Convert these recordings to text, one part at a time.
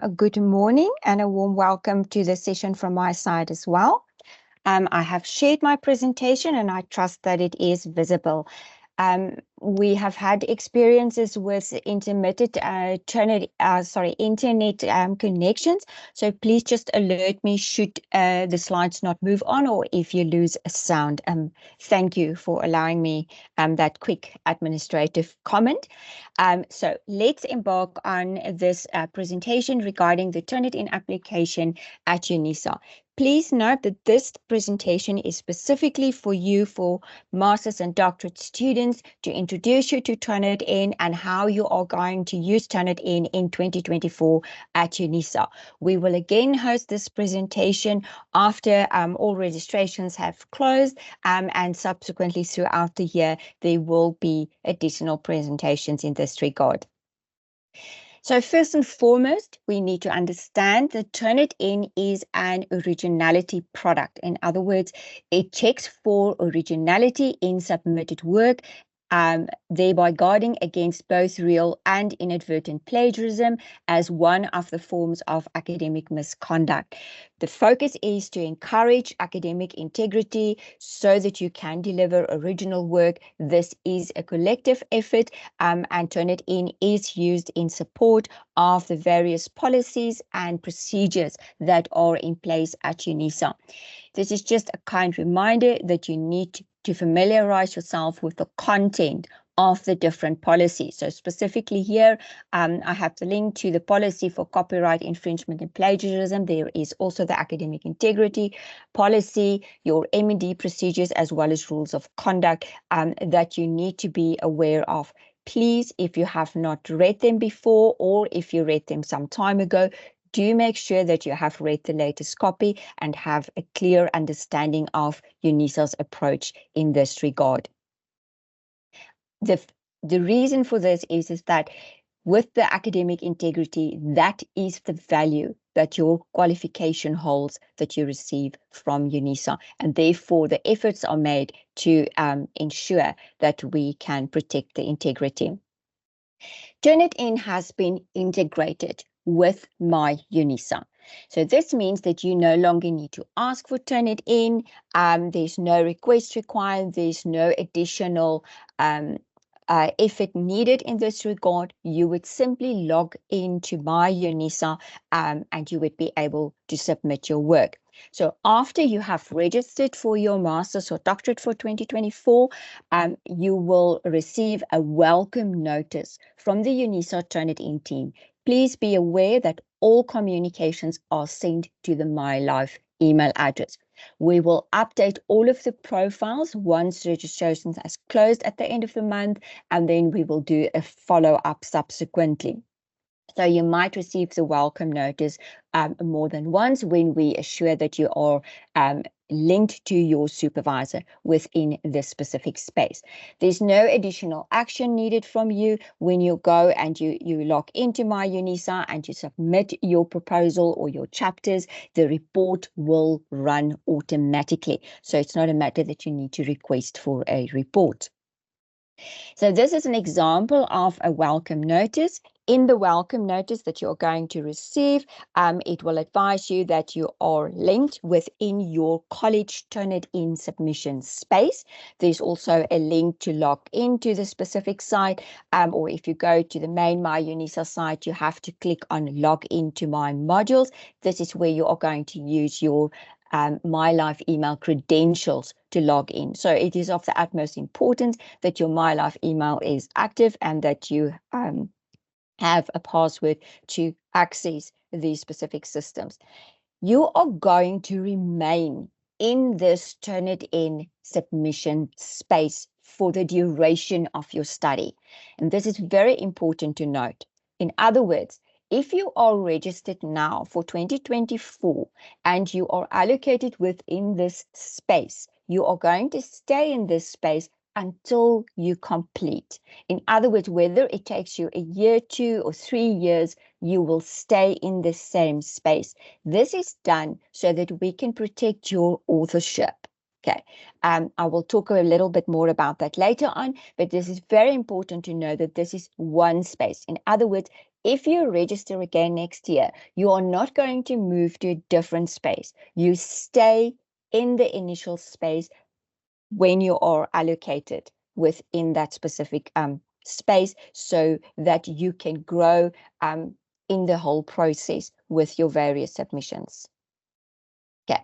A good morning and a warm welcome to the session from my side as well. I have shared my presentation and I trust that it is visible. We have had experiences with intermittent internet connections. So please just alert me should the slides not move on or if you lose a sound. Thank you for allowing me that quick administrative comment. So let's embark on this presentation regarding the Turnitin application at UNISA. Please note that this presentation is specifically for you, for master's and doctorate students, to introduce you to Turnitin and how you are going to use Turnitin in 2024 at UNISA. We will again host this presentation after all registrations have closed, and subsequently throughout the year, there will be additional presentations in this regard. So first and foremost, we need to understand that Turnitin is an originality product. In other words, it checks for originality in submitted work, thereby guarding against both real and inadvertent plagiarism as one of the forms of academic misconduct. The focus is to encourage academic integrity so that you can deliver original work. This is a collective effort, and Turnitin is used in support of the various policies and procedures that are in place at UNISA. This is just a kind reminder that you need to familiarize yourself with the content of the different policies. So specifically here, I have the link to the policy for copyright infringement and plagiarism. There is also the academic integrity policy, your M&D procedures, as well as rules of conduct that you need to be aware of. Please, if you have not read them before or if you read them some time ago, do make sure that you have read the latest copy and have a clear understanding of UNISA's approach in this regard. The reason for this is that with the academic integrity, that is the value that your qualification holds that you receive from UNISA, and therefore the efforts are made to ensure that we can protect the integrity. Turnitin has been integrated with my UNISA. So this means that you no longer need to ask for Turnitin. There's no request required. There's no additional effort needed in this regard. You would simply log into my UNISA and you would be able to submit your work. So after you have registered for your master's or doctorate for 2024, you will receive a welcome notice from the UNISA Turnitin team. Please be aware that all communications are sent to the MyLife email address. We will update all of the profiles once registrations has closed at the end of the month, and then we will do a follow-up subsequently. So you might receive the welcome notice more than once when we assure that you are linked to your supervisor within this specific space. There's no additional action needed from you when you go and you log into my UNISA and you submit your proposal or your chapters. The report will run automatically. So it's not a matter that you need to request for a report. So this is an example of a welcome notice. In the welcome notice that you're going to receive, it will advise you that you are linked within your college Turnitin submission space. There's also a link to log into the specific site, or if you go to the main My UNISA site, you have to click on log into my modules. This is where you are going to use your MyLife email credentials to log in. So it is of the utmost importance that your MyLife email is active and that you have a password to access these specific systems. You are going to remain in this Turnitin submission space for the duration of your study. And this is very important to note. In other words, if you are registered now for 2024 and you are allocated within this space, you are going to stay in this space until you complete. In other words, whether it takes you a year, 2 or 3 years, you will stay in the same space. This is done so that we can protect your authorship. Okay, I will talk a little bit more about that later on, but this is very important to know that this is one space. In other words, if you register again next year, you are not going to move to a different space. You stay in the initial space when you are allocated within that specific space, so that you can grow in the whole process with your various submissions. Okay,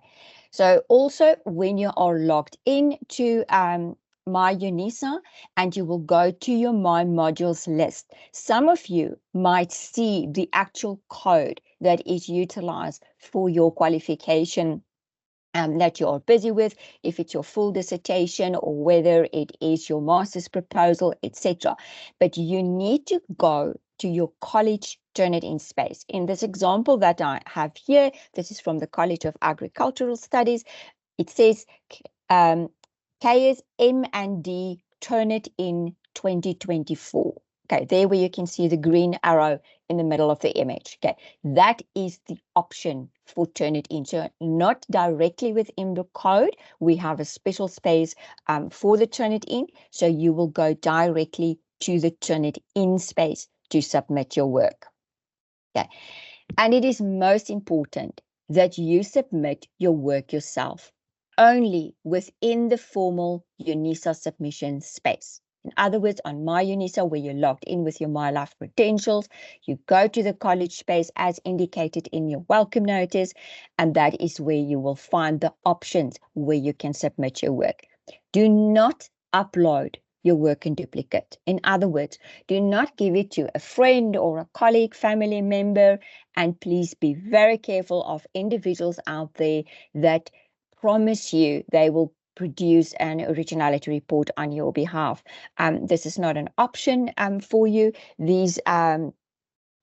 so also when you are logged in to My UNISA and you will go to your My Modules list, some of you might see the actual code that is utilized for your qualification that you are busy with, if it's your full dissertation or whether it is your master's proposal, etc. But you need to go to your college Turnitin space. In this example that I have here, this is from the College of Agricultural Studies. It says KS M&D Turnitin 2024. Okay, there where you can see the green arrow in the middle of the image. Okay, that is the option for Turnitin. So not directly within the code, we have a special space for the Turnitin. So you will go directly to the Turnitin space to submit your work. Okay, and it is most important that you submit your work yourself, only within the formal UNISA submission space. In other words, on My UNISA, where you're logged in with your My Life credentials, you go to the college space as indicated in your welcome notice, and that is where you will find the options where you can submit your work. Do not upload your work in duplicate. In other words, do not give it to a friend or a colleague, family member, and please be very careful of individuals out there that promise you they will produce an originality report on your behalf. This is not an option for you. These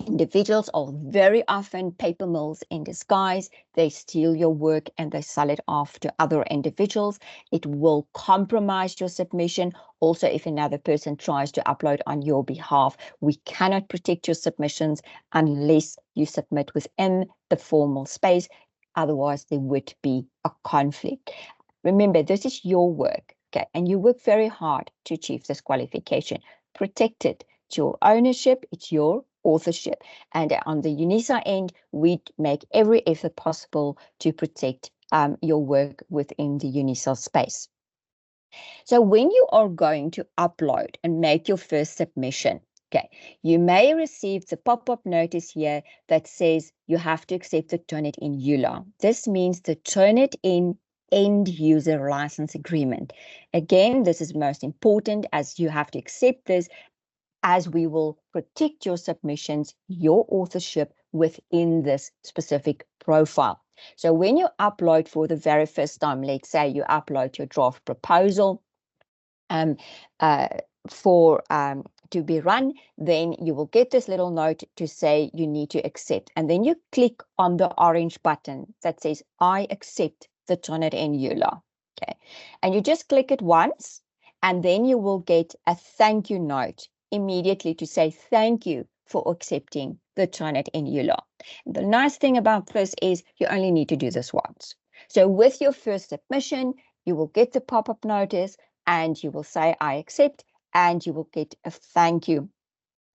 individuals are very often paper mills in disguise. They steal your work and they sell it off to other individuals. It will compromise your submission. Also, if another person tries to upload on your behalf, we cannot protect your submissions unless you submit within the formal space. Otherwise, there would be a conflict. Remember, this is your work, okay? And you work very hard to achieve this qualification. Protect it. It's your ownership. It's your authorship. And on the UNISA end, we make every effort possible to protect your work within the UNISA space. So when you are going to upload and make your first submission, okay, you may receive the pop-up notice here that says you have to accept the Turnitin EULA. This means the Turnitin end user license agreement. Again, this is most important as you have to accept this, as we will protect your submissions, your authorship within this specific profile. So when you upload for the very first time, let's say you upload your draft proposal to be run, then you will get this little note to say you need to accept. And then you click on the orange button that says, I accept the Turnitin EULA. Okay. And you just click it once, and then you will get a thank you note immediately to say thank you for accepting the Turnitin EULA. The nice thing about this is you only need to do this once. So with your first submission, you will get the pop-up notice and you will say, I accept, and you will get a thank you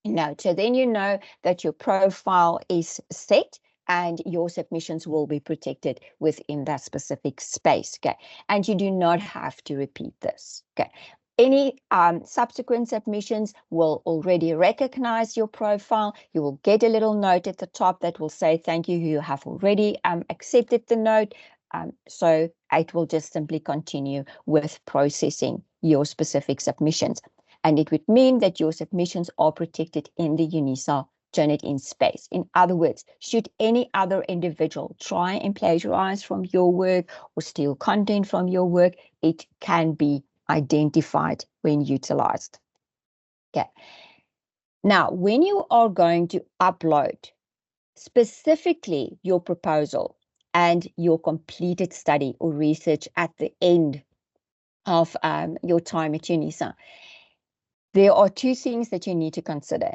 note. So then you know that your profile is set and your submissions will be protected within that specific space, okay? And you do not have to repeat this, okay? Any subsequent submissions will already recognize your profile. You will get a little note at the top that will say, thank you, you have already accepted the note. So it will just simply continue with processing your specific submissions. And it would mean that your submissions are protected in the UNISA Turnitin space. In other words, should any other individual try and plagiarize from your work or steal content from your work, it can be identified when utilized. Okay. Now, when you are going to upload specifically your proposal and your completed study or research at the end of your time at UNISA, there are two things that you need to consider.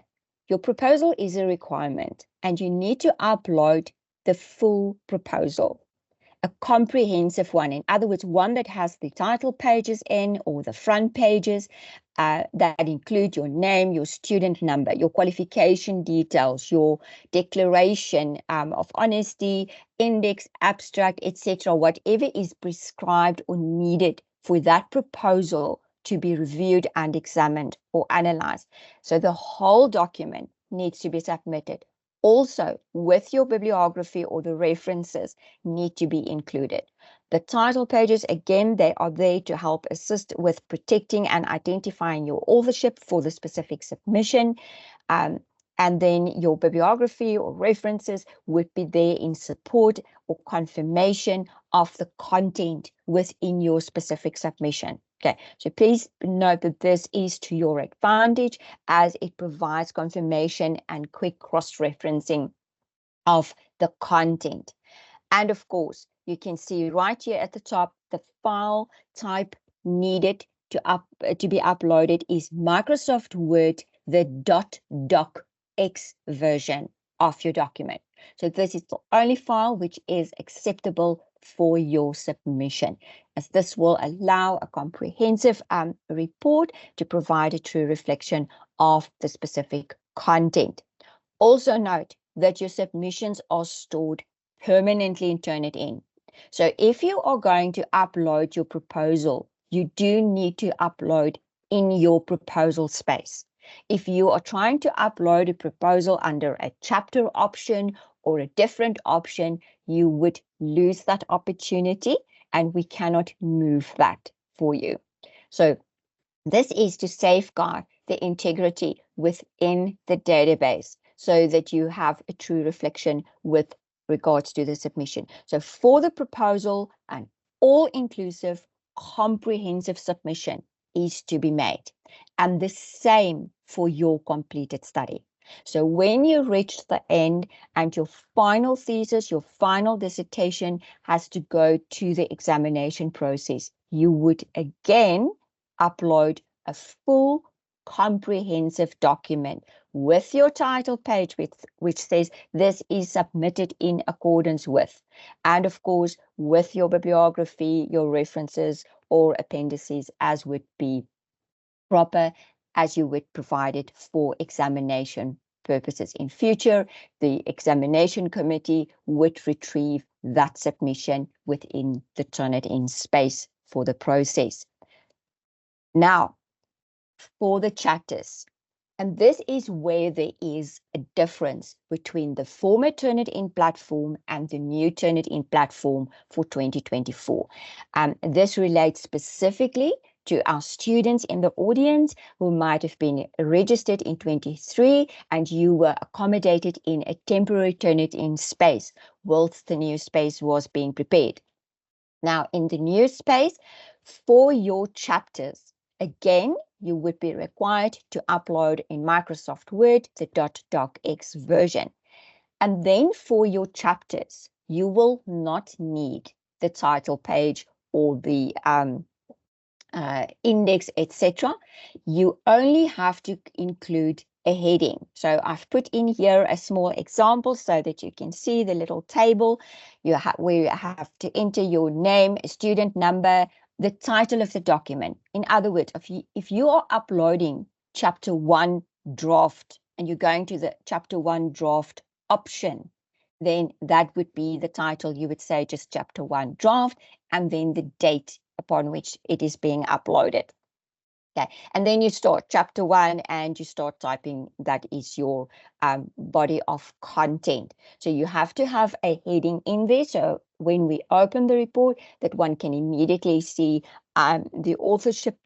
Your proposal is a requirement, and you need to upload the full proposal. a comprehensive one. In other words, one that has the title pages in or the front pages that include your name, your student number, your qualification details, your declaration of honesty, index, abstract, etc., whatever is prescribed or needed for that proposal to be reviewed and examined or analyzed. So the whole document needs to be submitted. Also, with your bibliography or the references need to be included. The title pages, again, they are there to help assist with protecting and identifying your authorship for the specific submission. And then your bibliography or references would be there in support or confirmation of the content within your specific submission. Okay, so please note that this is to your advantage as it provides confirmation and quick cross-referencing of the content. And of course, you can see right here at the top, the file type needed to be uploaded is Microsoft Word, the .docx version of your document. So this is the only file which is acceptable for your submission, as this will allow a comprehensive report to provide a true reflection of the specific content. Also note that your submissions are stored permanently in Turnitin. So if you are going to upload your proposal, you do need to upload in your proposal space. If you are trying to upload a proposal under a chapter option or a different option, you would lose that opportunity and we cannot move that for you. So this is to safeguard the integrity within the database so that you have a true reflection with regards to the submission. So for the proposal, an all-inclusive, comprehensive submission is to be made. And the same for your completed study. So when you reach the end and your final thesis, your final dissertation has to go to the examination process, you would again upload a full comprehensive document with your title page which says this is submitted in accordance with, and of course with your bibliography, your references or appendices as would be proper, as you would provide it for examination purposes. In future, the examination committee would retrieve that submission within the Turnitin space for the process. Now, for the chapters, and this is where there is a difference between the former Turnitin platform and the new Turnitin platform for 2024. This relates specifically to our students in the audience who might have been registered in 23 and you were accommodated in a temporary Turnitin space whilst the new space was being prepared. Now, in the new space, for your chapters, again, you would be required to upload in Microsoft Word the .docx version. And then for your chapters, you will not need the title page or the index, etc. You only have to include a heading. So I've put in here a small example so that you can see the little table. Where you have to enter your name, student number, the title of the document. In other words, if you are uploading chapter 1 draft and you're going to the chapter 1 draft option, then that would be the title. You would say just chapter 1 draft and then the date upon which it is being uploaded. Okay, and then you start chapter 1 and you start typing. That is your body of content. So you have to have a heading in there. So when we open the report, that one can immediately see the authorship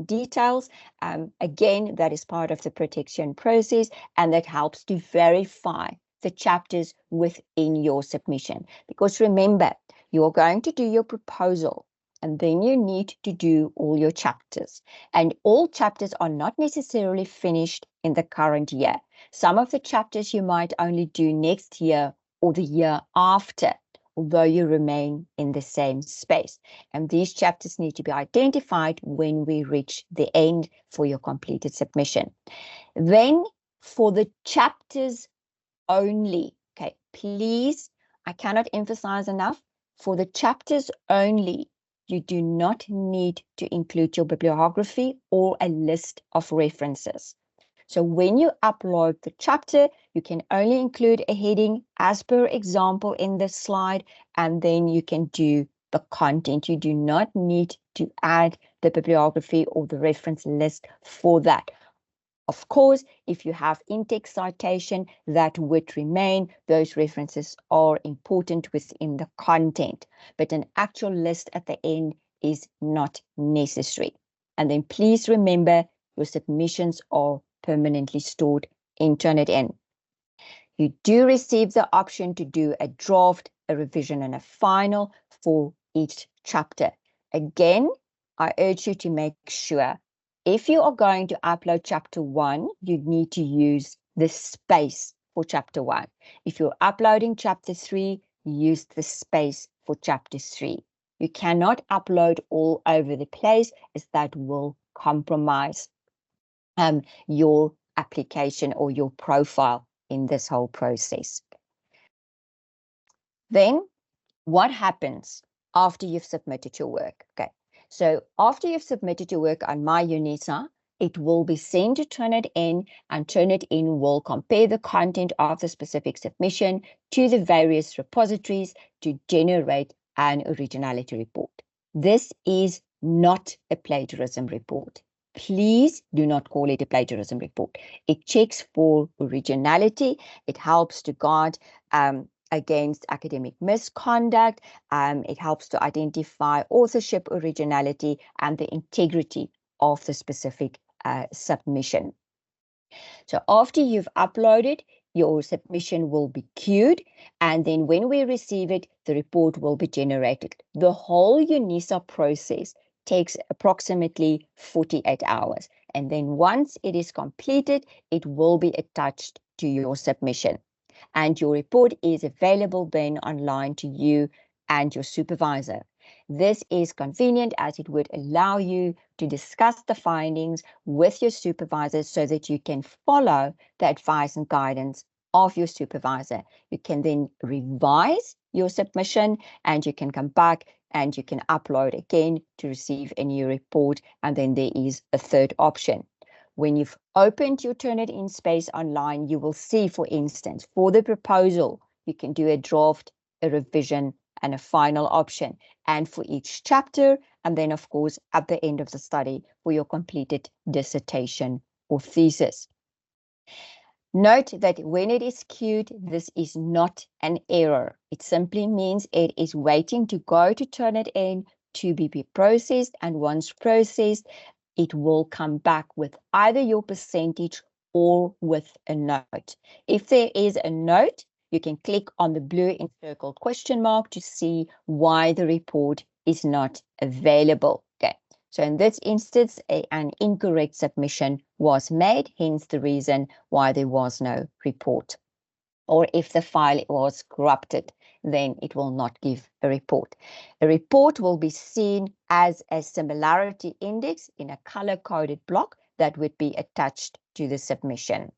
details. Again, that is part of the protection process, and that helps to verify the chapters within your submission. Because remember, you're going to do your proposal, and then you need to do all your chapters. And all chapters are not necessarily finished in the current year. Some of the chapters you might only do next year or the year after, although you remain in the same space. And these chapters need to be identified when we reach the end for your completed submission. Then for the chapters only, okay, please, I cannot emphasize enough, For the chapters only, you do not need to include your bibliography or a list of references. So when you upload the chapter, you can only include a heading as per example in this slide, and then you can do the content. You do not need to add the bibliography or the reference list for that. Of course, if you have in-text citation, that would remain. Those references are important within the content, but an actual list at the end is not necessary. And then please remember, your submissions are permanently stored in Turnitin. You do receive the option to do a draft, a revision, and a final for each chapter. Again, I urge you to make sure if you are going to upload chapter 1, you need to use the space for chapter 1. If you're uploading chapter 3, use the space for chapter 3. You cannot upload all over the place, as that will compromise your application or your profile in this whole process. Then what happens after you've submitted your work? Okay, so after you've submitted your work on My UNISA, it will be sent to Turnitin, and Turnitin will compare the content of the specific submission to the various repositories to generate an originality report. This is not a plagiarism report. Please do not call it a plagiarism report. It checks for originality. It helps to guard against academic misconduct. It helps to identify authorship originality and the integrity of the specific submission. So after you've uploaded, your submission will be queued, and then when we receive it, the report will be generated. The whole UNISA process takes approximately 48 hours. And then once it is completed, it will be attached to your submission. And your report is available then online to you and your supervisor. This is convenient as it would allow you to discuss the findings with your supervisor so that you can follow the advice and guidance of your supervisor. You can then revise your submission, and you can come back and you can upload again to receive a new report. And then there is a third option. When you've opened your Turnitin space online, you will see, for instance, for the proposal, you can do a draft, a revision, and a final option. And for each chapter, and then, of course, at the end of the study for your completed dissertation or thesis. Note that when it is queued, this is not an error. It simply means it is waiting to go to Turnitin to be processed, and once processed, it will come back with either your percentage or with a note. If there is a note, you can click on the blue encircled question mark to see why the report is not available. Okay, so in this instance, an incorrect submission was made, hence the reason why there was no report. Or if the file was corrupted, then it will not give a report. A report will be seen as a similarity index in a color-coded block that would be attached to the submission.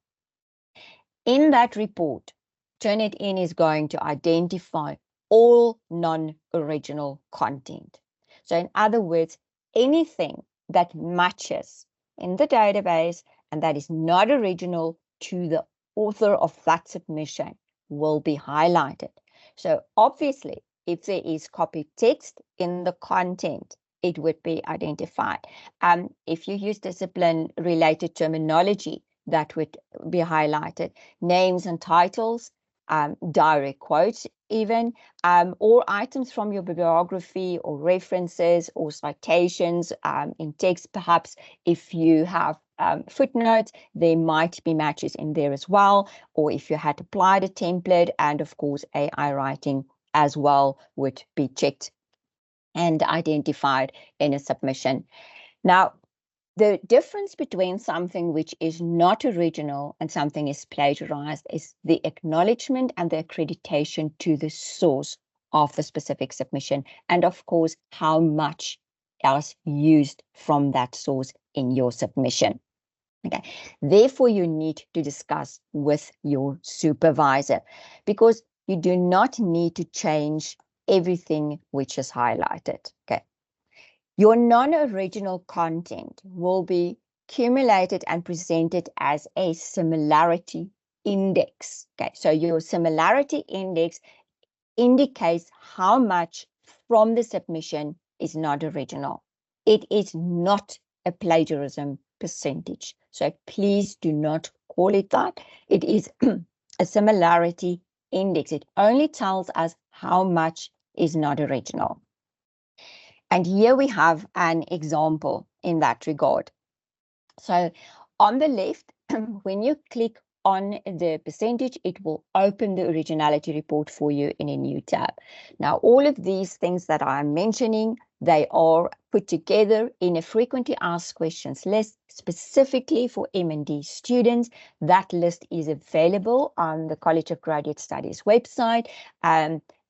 In that report, Turnitin is going to identify all non-original content. So in other words, anything that matches in the database and that is not original to the author of that submission will be highlighted. So obviously, if there is copy text in the content, it would be identified. If you use discipline-related terminology, that would be highlighted. Names and titles, direct quotes even, or items from your bibliography or references or citations in text. Perhaps if you have footnotes, there might be matches in there as well, or if you had applied a template, and of course AI writing as well would be checked and identified in a submission. Now, the difference between something which is not original and something is plagiarized is the acknowledgement and the accreditation to the source of the specific submission, and of course, how much else used from that source in your submission. Okay, therefore, you need to discuss with your supervisor, because you do not need to change everything which is highlighted. Okay. Your non-original content will be accumulated and presented as a similarity index. Okay, so your similarity index indicates how much from the submission is not original. It is not a plagiarism percentage. So please do not call it that. It is a similarity index. It only tells us how much is not original. And here we have an example in that regard. So on the left, when you click on the percentage, it will open the originality report for you in a new tab. Now, all of these things that I'm mentioning, they are put together in a frequently asked questions list specifically for M&D students. That list is available on the College of Graduate Studies website.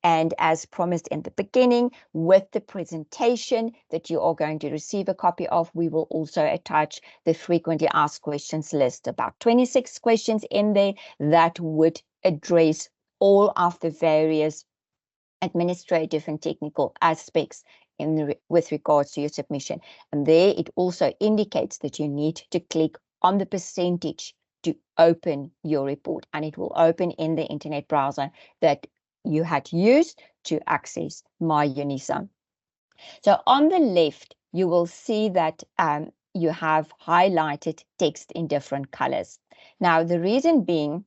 And as promised in the beginning, with the presentation that you are going to receive a copy of, we will also attach the frequently asked questions list, about 26 questions in there that would address all of the various administrative and technical aspects with regards to your submission. And there it also indicates that you need to click on the percentage to open your report, and it will open in the internet browser that you had used to access My UNISA. So on the left, you will see that you have highlighted text in different colors. Now, the reason being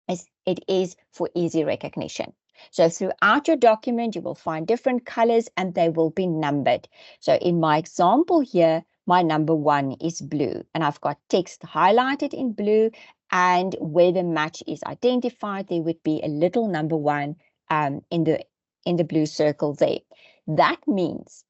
is it is for easy recognition. So throughout your document, you will find different colors and they will be numbered. So in my example here, my number 1 is blue, and I've got text highlighted in blue, and where the match is identified, there would be a little number 1 in the blue circle there. That means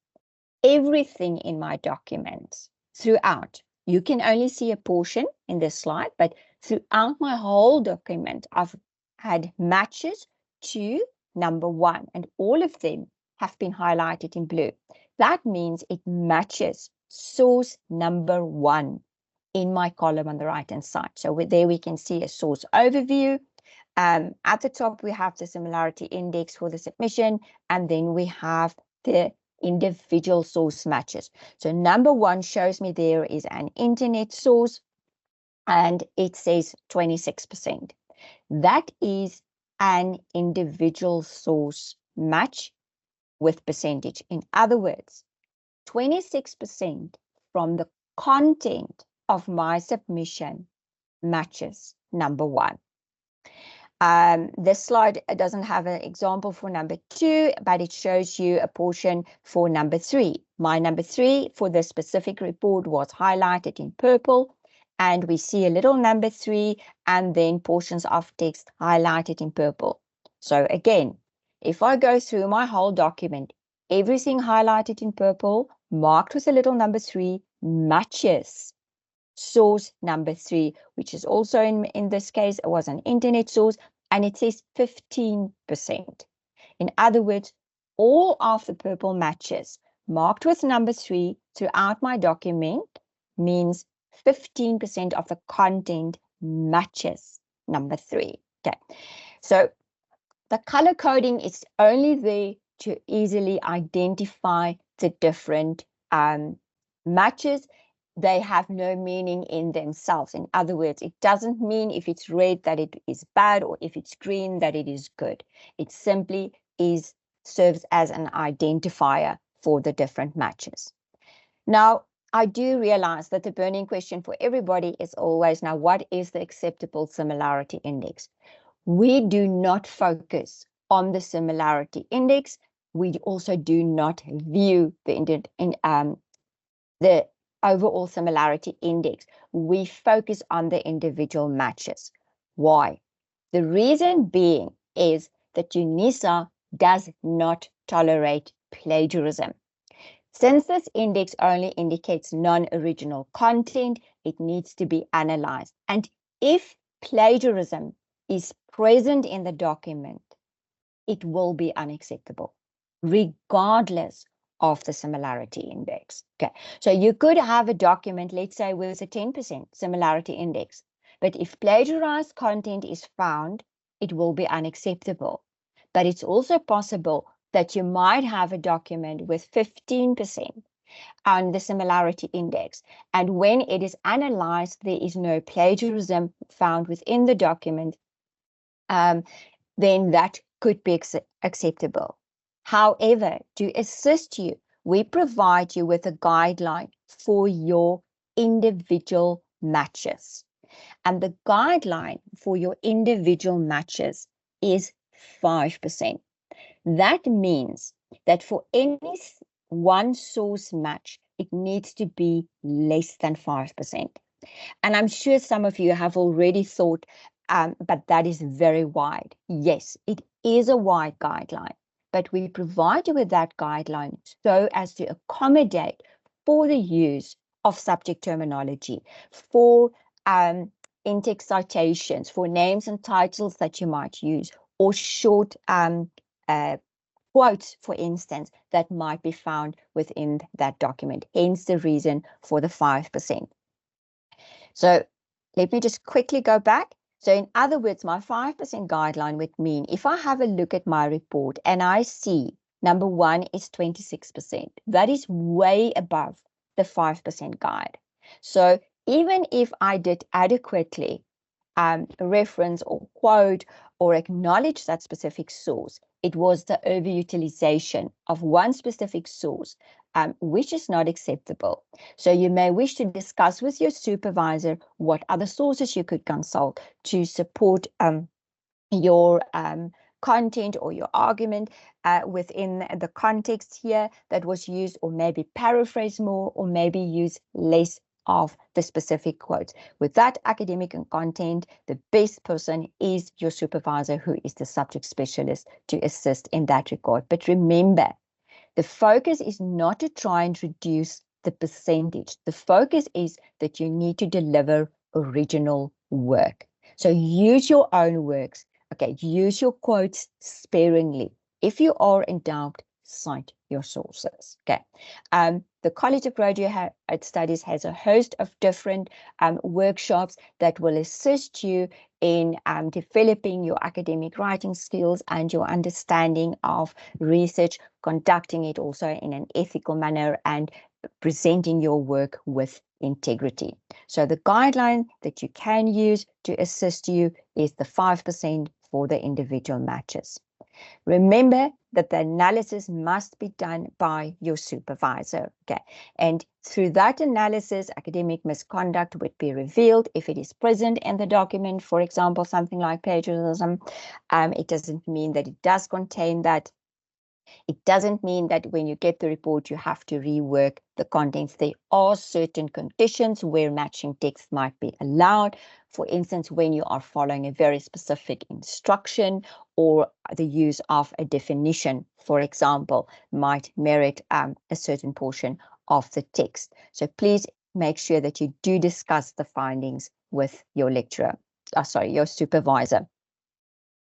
everything in my documents throughout, you can only see a portion in this slide, but throughout my whole document, I've had matches to number 1, and all of them have been highlighted in blue. That means it matches source number 1 in my column on the right-hand side. So there we can see a source overview. At the top, we have the similarity index for the submission, and then we have the individual source matches. So number 1 shows me there is an internet source, and it says 26%. That is an individual source match with percentage. In other words, 26% from the content of my submission matches number 1. This slide doesn't have an example for number 2, but it shows you a portion for number 3. My number 3 for this specific report was highlighted in purple, and we see a little number 3 and then portions of text highlighted in purple. So again, if I go through my whole document, everything highlighted in purple, marked with a little number 3, matches source number 3, which is also in this case, it was an internet source, and it says 15%. In other words, all of the purple matches marked with number 3 throughout my document means 15% of the content matches number 3. Okay, so the color coding is only there to easily identify the different matches. They have no meaning in themselves. In other words, it doesn't mean if it's red that it is bad, or if it's green that it is good. It simply serves as an identifier for the different matches. Now, I do realize that the burning question for everybody is always, now, what is the acceptable similarity index? We do not focus on the similarity index. We also do not view the overall similarity index. We focus on the individual matches. Why? The reason being is that UNISA does not tolerate plagiarism. Since this index only indicates non-original content, it needs to be analyzed. And if plagiarism is present in the document, it will be unacceptable, regardless of the similarity index. Okay, so you could have a document, let's say, with a 10% similarity index, but if plagiarized content is found, it will be unacceptable. But it's also possible that you might have a document with 15% on the similarity index. And when it is analyzed, there is no plagiarism found within the document, then that could be acceptable. However, to assist you, we provide you with a guideline for your individual matches. And the guideline for your individual matches is 5%. That means that for any one source match, it needs to be less than 5%. And I'm sure some of you have already thought, but that is very wide. Yes, it is a wide guideline, but we provide you with that guideline so as to accommodate for the use of subject terminology, for in-text citations, for names and titles that you might use, or short quotes, for instance, that might be found within that document. Hence the reason for the 5%. So let me just quickly go back. So in other words, my 5% guideline would mean if I have a look at my report and I see number one is 26%, that is way above the 5% guide. So even if I did adequately reference or quote or acknowledge that specific source, it was the overutilization of one specific source, which is not acceptable. So you may wish to discuss with your supervisor what other sources you could consult to support your content or your argument within the context here that was used, or maybe paraphrase more, or maybe use less of the specific quotes. With that academic and content, the best person is your supervisor, who is the subject specialist, to assist in that regard. But remember, the focus is not to try and reduce the percentage. The focus is that you need to deliver original work. So use your own works. Okay, use your quotes sparingly. If you are in doubt, cite your sources. Okay. The College of Graduate Studies has a host of different workshops that will assist you in developing your academic writing skills and your understanding of research, conducting it also in an ethical manner, and presenting your work with integrity. So the guideline that you can use to assist you is the 5% for the individual matches. Remember that the analysis must be done by your supervisor. Okay, and through that analysis, academic misconduct would be revealed if it is present in the document. For example, something like plagiarism. It doesn't mean that it does contain that. It doesn't mean that when you get the report, you have to rework the contents. There are certain conditions where matching text might be allowed. For instance, when you are following a very specific instruction, or the use of a definition, for example, might merit a certain portion of the text. So please make sure that you do discuss the findings with your lecturer, your supervisor.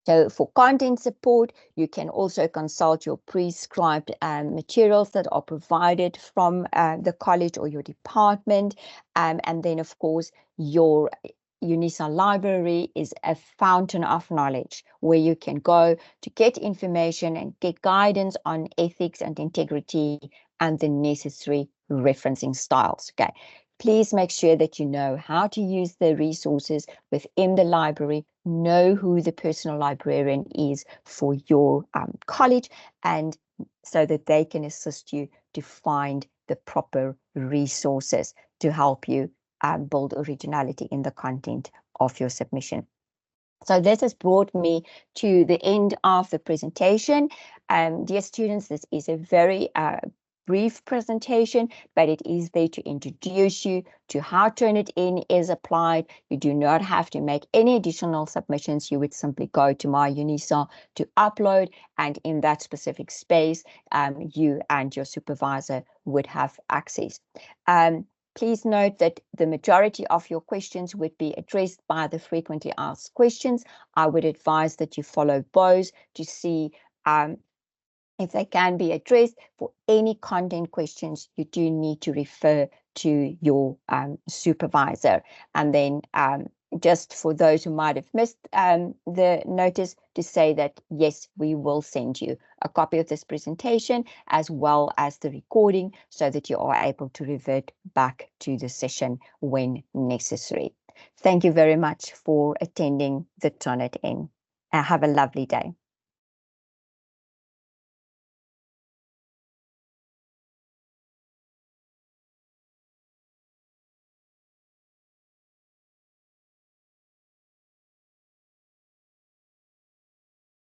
So for content support, you can also consult your prescribed materials that are provided from the college or your department. And then, of course, your UNISA library is a fountain of knowledge where you can go to get information and get guidance on ethics and integrity and the necessary referencing styles. Okay. Please make sure that you know how to use the resources within the library, know who the personal librarian is for your college, and so that they can assist you to find the proper resources to help you build originality in the content of your submission. So this has brought me to the end of the presentation. Dear students, this is a very brief presentation, but it is there to introduce you to how Turnitin is applied. You do not have to make any additional submissions. You would simply go to My UNISA to upload, and in that specific space, you and your supervisor would have access. Please note that the majority of your questions would be addressed by the frequently asked questions. I would advise that you follow those to see if they can be addressed. For any content questions, you do need to refer to your supervisor. And then just for those who might have missed the notice, to say that yes, we will send you a copy of this presentation as well as the recording, so that you are able to revert back to the session when necessary. Thank you very much for attending the Turnitin. Have a lovely day.